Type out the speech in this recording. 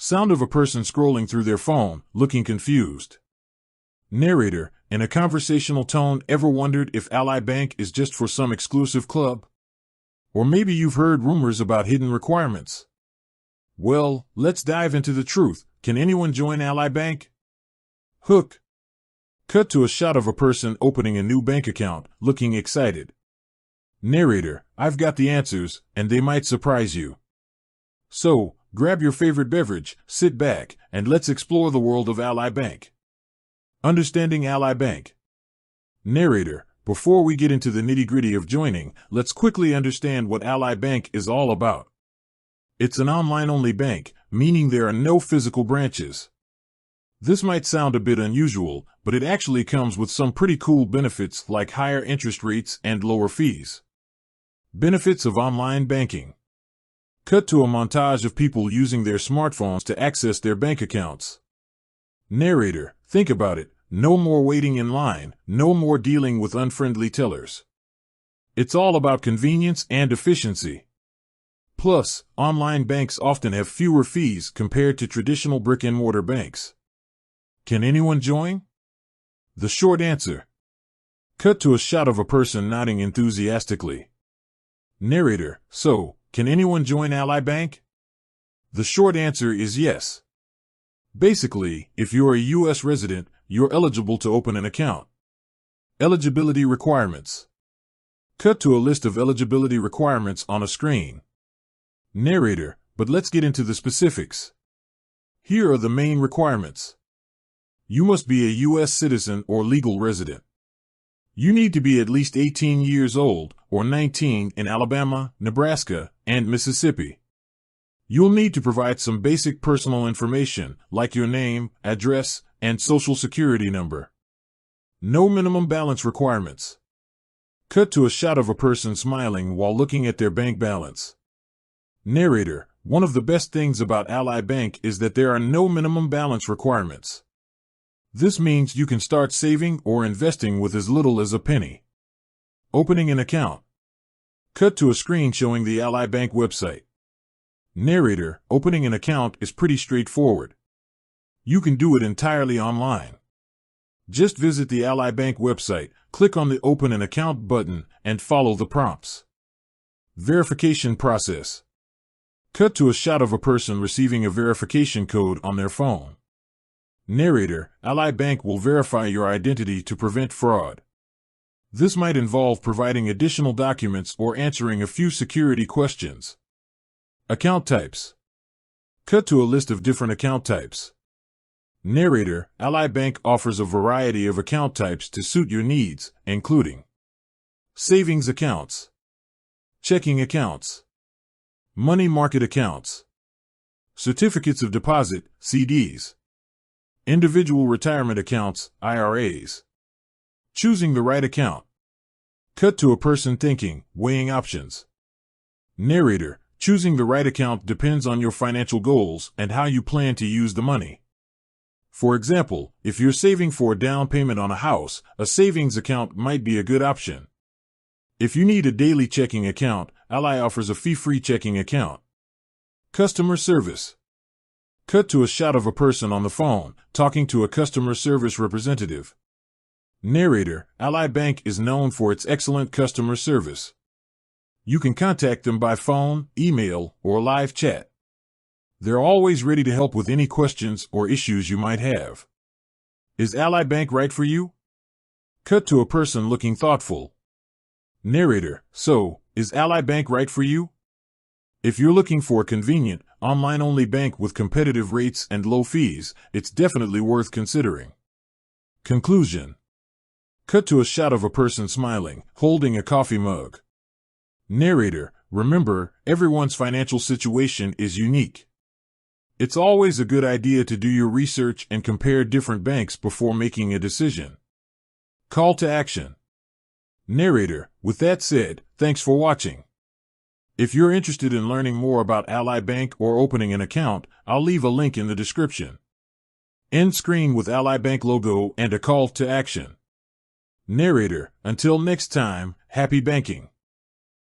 Sound of a person scrolling through their phone, looking confused. Narrator, in a conversational tone, ever wondered if Ally Bank is just for some exclusive club? Or maybe you've heard rumors about hidden requirements. Well, let's dive into the truth. Can anyone join Ally Bank? Hook. Cut to a shot of a person opening a new bank account, looking excited. Narrator, I've got the answers, and they might surprise you. So, grab your favorite beverage, sit back, and let's explore the world of Ally Bank. Understanding Ally Bank. Narrator, before we get into the nitty-gritty of joining, let's quickly understand what Ally Bank is all about. It's an online-only bank, meaning there are no physical branches. This might sound a bit unusual, but it actually comes with some pretty cool benefits like higher interest rates and lower fees. Benefits of online banking. Cut to a montage of people using their smartphones to access their bank accounts. Narrator, think about it. No more waiting in line, no more dealing with unfriendly tellers. It's all about convenience and efficiency. Plus, online banks often have fewer fees compared to traditional brick-and-mortar banks. Can anyone join? The short answer. Cut to a shot of a person nodding enthusiastically. Narrator, so, can anyone join Ally Bank? The short answer is yes. Basically, if you're a U.S. resident, you're eligible to open an account. Eligibility requirements. Cut to a list of eligibility requirements on a screen. Narrator, but let's get into the specifics. Here are the main requirements. You must be a U.S. citizen or legal resident. You need to be at least 18 years old, or 19 in Alabama, Nebraska, and Mississippi. You'll need to provide some basic personal information, like your name, address, and social security number. No minimum balance requirements. Cut to a shot of a person smiling while looking at their bank balance. Narrator, one of the best things about Ally Bank is that there are no minimum balance requirements. This means you can start saving or investing with as little as a penny. Opening an account. Cut to a screen showing the Ally Bank website. Narrator, opening an account is pretty straightforward. You can do it entirely online. Just visit the Ally Bank website, click on the Open an Account button, and follow the prompts. Verification process. Cut to a shot of a person receiving a verification code on their phone. Narrator, Ally Bank will verify your identity to prevent fraud. This might involve providing additional documents or answering a few security questions. Account types. Cut to a list of different account types. Narrator, Ally Bank offers a variety of account types to suit your needs, including savings accounts, checking accounts, money market accounts, certificates of deposit, CDs, individual retirement accounts, IRAs. Choosing the right account. Cut to a person thinking, weighing options. Narrator, choosing the right account depends on your financial goals and how you plan to use the money. For example, if you're saving for a down payment on a house, a savings account might be a good option. If you need a daily checking account, Ally offers a fee-free checking account. Customer service. Cut to a shot of a person on the phone, talking to a customer service representative. Narrator, Ally Bank is known for its excellent customer service. You can contact them by phone, email, or live chat. They're always ready to help with any questions or issues you might have. Is Ally Bank right for you? Cut to a person looking thoughtful. Narrator, so, is Ally Bank right for you? If you're looking for a convenient, online-only bank with competitive rates and low fees, it's definitely worth considering. Conclusion. Cut to a shot of a person smiling, holding a coffee mug. Narrator, remember, everyone's financial situation is unique. It's always a good idea to do your research and compare different banks before making a decision. Call to action. Narrator, with that said, thanks for watching. If you're interested in learning more about Ally Bank or opening an account, I'll leave a link in the description. End screen with Ally Bank logo and a call to action. Narrator, until next time, happy banking.